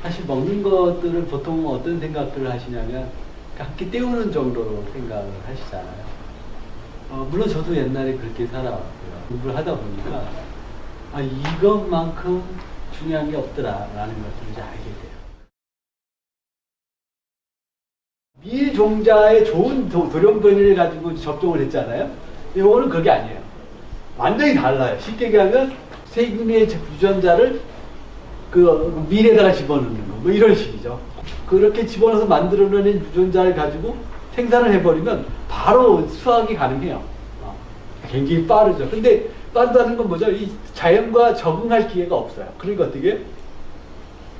사실 먹는 것들을 보통 어떤 생각들을 하시냐면 한 끼 때우는 정도로 생각을 하시잖아요. 물론 저도 옛날에 그렇게 살아왔고요. 공부를 하다 보니까 이것만큼 중요한 게 없더라라는 것들을 이제 알게 돼요. 미종자의 좋은 돌연변이를 가지고 접종을 했잖아요. 이거는 그게 아니에요. 완전히 달라요. 쉽게 얘기하면 세균의 유전자를 그 밀에다가 집어넣는 거, 뭐 이런 식이죠. 그렇게 집어넣어서 만들어낸 유전자를 가지고 생산을 해버리면 바로 수확이 가능해요. 굉장히 빠르죠. 근데 빠르다는 건 뭐죠? 이 자연과 적응할 기회가 없어요. 그러니까 어떻게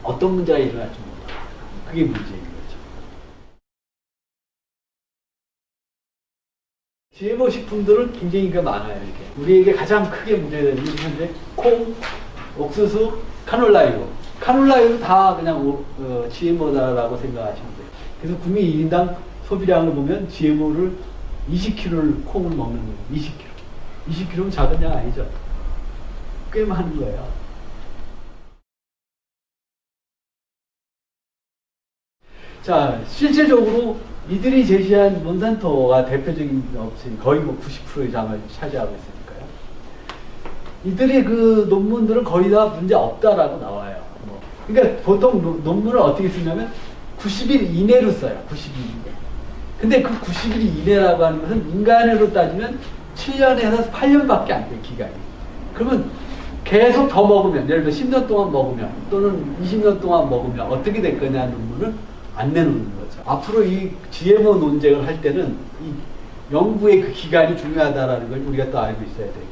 어떤 문제가 일어날지 몰라요. 그게 문제인 거죠. GMO 식품들은 굉장히 많아요. 이게 우리에게 가장 크게 문제되는 게 현재 콩, 옥수수, 카놀라유. 카놀라유도 다 그냥 GMO다라고 생각하시면 돼요. 그래서 국민 1인당 소비량을 보면 GMO를 20kg를 콩을 먹는 거예요. 20kg. 20kg면 작은 양 아니죠. 꽤 많은 거예요. 자, 실질적으로 이들이 제시한 몬산토가 대표적인 업체인 거의 뭐 90%의 장을 차지하고 있으니까요. 이들의 그 논문들은 거의 다 문제 없다라고 나와요. 그러니까 보통 논문을 어떻게 쓰냐면 90일 이내로 써요. 90일 이내. 근데 그 90일 이내라고 하는 것은 인간으로 따지면 7년에서 8년밖에 안 돼요, 기간이. 그러면 계속 더 먹으면, 예를 들어 10년 동안 먹으면, 또는 20년 동안 먹으면 어떻게 될 거냐는 논문을 안 내놓는 거죠. 앞으로 이 GMO 논쟁을 할 때는 이 연구의 그 기간이 중요하다는 걸 우리가 또 알고 있어야 되고요.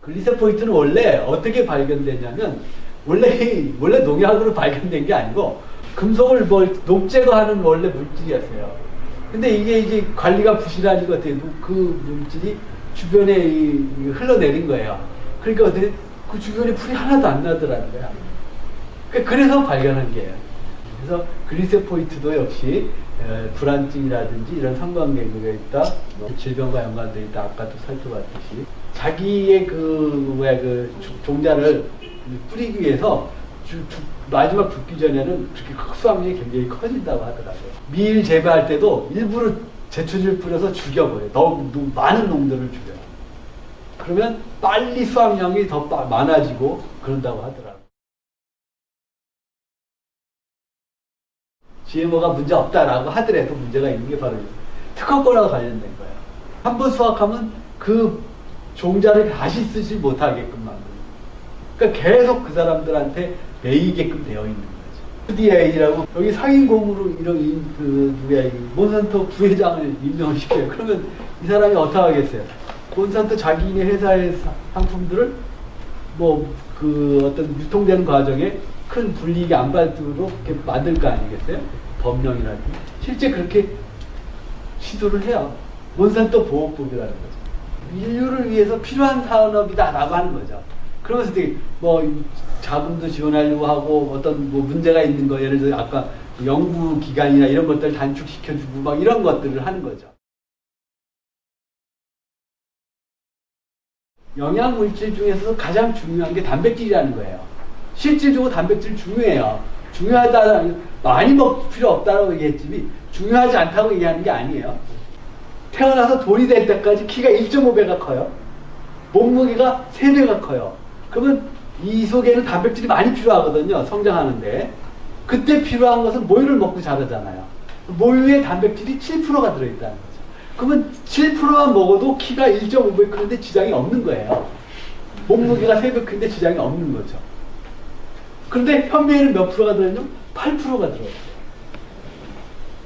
글리세포이트는 원래 어떻게 발견되냐면, 원래 농약으로 발견된 게 아니고, 금속을 녹제거하는 원래 물질이었어요. 근데 이게 이제 관리가 부실하니까 어떻게 그 물질이 주변에 흘러내린 거예요. 그러니까 어떻게 그 주변에 풀이 하나도 안 나더라는 거야. 그래서 발견한 게예요. 그래서 글리세포이트도 역시 불안증이라든지 이런 상관관계가 있다, 질병과 연관되어 있다. 아까도 살펴봤듯이 자기의 그 종자를 뿌리기 위해서 마지막 죽기 전에는 그렇게 수확량이 굉장히 커진다고 하더라고요. 밀 재배할 때도 일부러 제초제를 뿌려서 죽여버려요. 너무 많은 농도를 죽여요. 그러면 빨리 수확량이 더 많아지고 그런다고 하더라고요. GMO가 문제 없다라고 하더라도 문제가 있는 게 바로 특허권하고 관련된 거예요. 한번 수확하면 그 종자를 다시 쓰지 못하게끔 만드는 거예요. 그러니까 계속 그 사람들한테 매이게끔 되어 있는 거죠. FDA라고 여기 상임고문으로 이런 몬산토 부회장을 임명을 시켜요. 그러면 이 사람이 어떻게 하겠어요? 몬산토 자기네 회사의 상품들을 어떤 유통되는 과정에 큰 불이익이 안 받도록 이렇게 만들 거 아니겠어요? 법령이라든지. 실제 그렇게 시도를 해요. 몬산토 보호법이라는 거죠. 인류를 위해서 필요한 산업이다라고 하는 거죠. 그러면서 되게 자금도 지원하려고 하고 어떤 문제가 있는 거, 예를 들어 아까 연구 기간이나 이런 것들 단축시켜주고 막 이런 것들을 하는 거죠. 영양 물질 중에서 가장 중요한 게 단백질이라는 거예요. 실질적으로 단백질 중요해요. 중요하다는 많이 먹을 필요 없다고 얘기했지만 중요하지 않다고 얘기하는 게 아니에요. 태어나서 돌이 될 때까지 키가 1.5배가 커요. 몸무게가 3배가 커요. 그러면 이 속에는 단백질이 많이 필요하거든요. 성장하는데. 그때 필요한 것은 모유를 먹고 자라잖아요. 모유에 단백질이 7%가 들어있다는 거죠. 그러면 7%만 먹어도 키가 1.5배 크는데 지장이 없는 거예요. 몸무게가 3배 큰데 지장이 없는 거죠. 그런데 현미에는 몇 프로가 들어있냐? 8%가 들어있어요.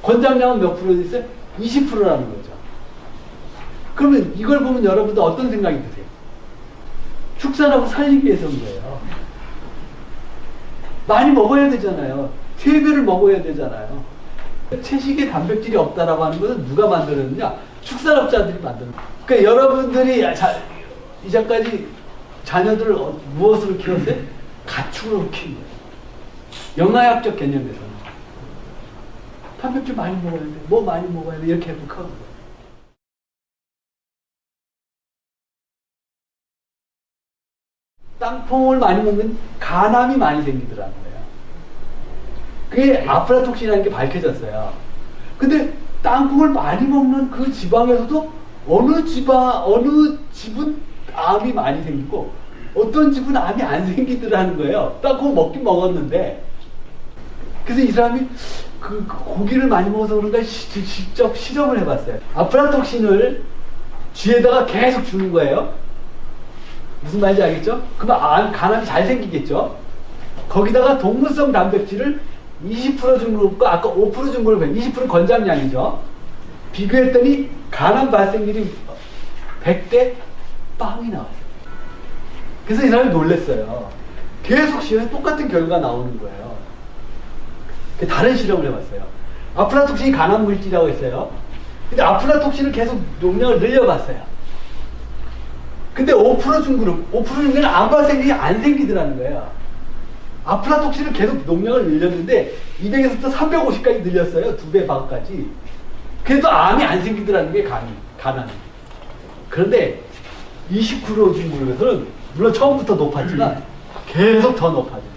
권장량은 몇 프로 있어요? 20%라는 거죠. 그러면 이걸 보면 여러분들 어떤 생각이 드세요? 축사라고 살리기 위해서인 거예요. 많이 먹어야 되잖아요. 3배를 먹어야 되잖아요. 채식에 단백질이 없다라고 하는 것은 누가 만들었느냐? 축산업자들이 만드는 거예요. 그러니까 여러분들이 이제까지 자녀들을 무엇으로 키웠어요? 가축으로 키운 거예요. 영양학적 개념에서는. 단백질 많이 먹어야 돼. 많이 먹어야 돼. 이렇게 해서 커는 거예요. 땅콩을 많이 먹는 간암이 많이 생기더라는 거예요. 그게 아프라톡신이라는 게 밝혀졌어요. 근데 땅콩을 많이 먹는 그 지방에서도 어느 집은 암이 많이 생기고 어떤 집은 암이 안 생기더라는 거예요. 땅콩 먹긴 먹었는데. 그래서 이 사람이 그 고기를 많이 먹어서 그런가 직접 실험을 해봤어요. 아프라톡신을 쥐에다가 계속 주는 거예요. 무슨 말인지 알겠죠? 그러면 간암이 잘 생기겠죠? 거기다가 동물성 단백질을 20% 준 그룹과 아까 5%준 그룹, 20%는 권장량이죠. 비교했더니 간암 발생률이 100대 빵이 나왔어요. 그래서 이 사람이 놀랐어요. 계속 시험에 똑같은 결과가 나오는 거예요. 다른 실험을 해봤어요. 아프라톡신이 간암 물질이라고 했어요. 근데 아프라톡신을 계속 용량을 늘려봤어요. 근데 5%준 그룹, 5%준 그룹은 암 발생률이 안 생기더라는 거예요. 아프라톡신을 계속 용량을 늘렸는데 200에서부터 350까지 늘렸어요. 2배 반까지. 그래도 암이 안 생기더라는 게 간암. 그런데 20%준 그룹에서는 물론 처음부터 높았지만 계속 더 높아져요.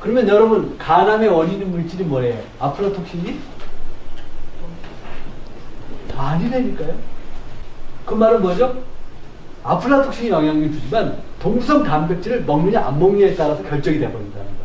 그러면 여러분 간암의 원인인 물질이 뭐예요? 아프라톡신이? 아니라니까요. 그 말은 뭐죠? 아프라톡신이 영향을 주지만 동성 단백질을 먹느냐 안 먹느냐에 따라서 결정이 되어버린다는 거예요.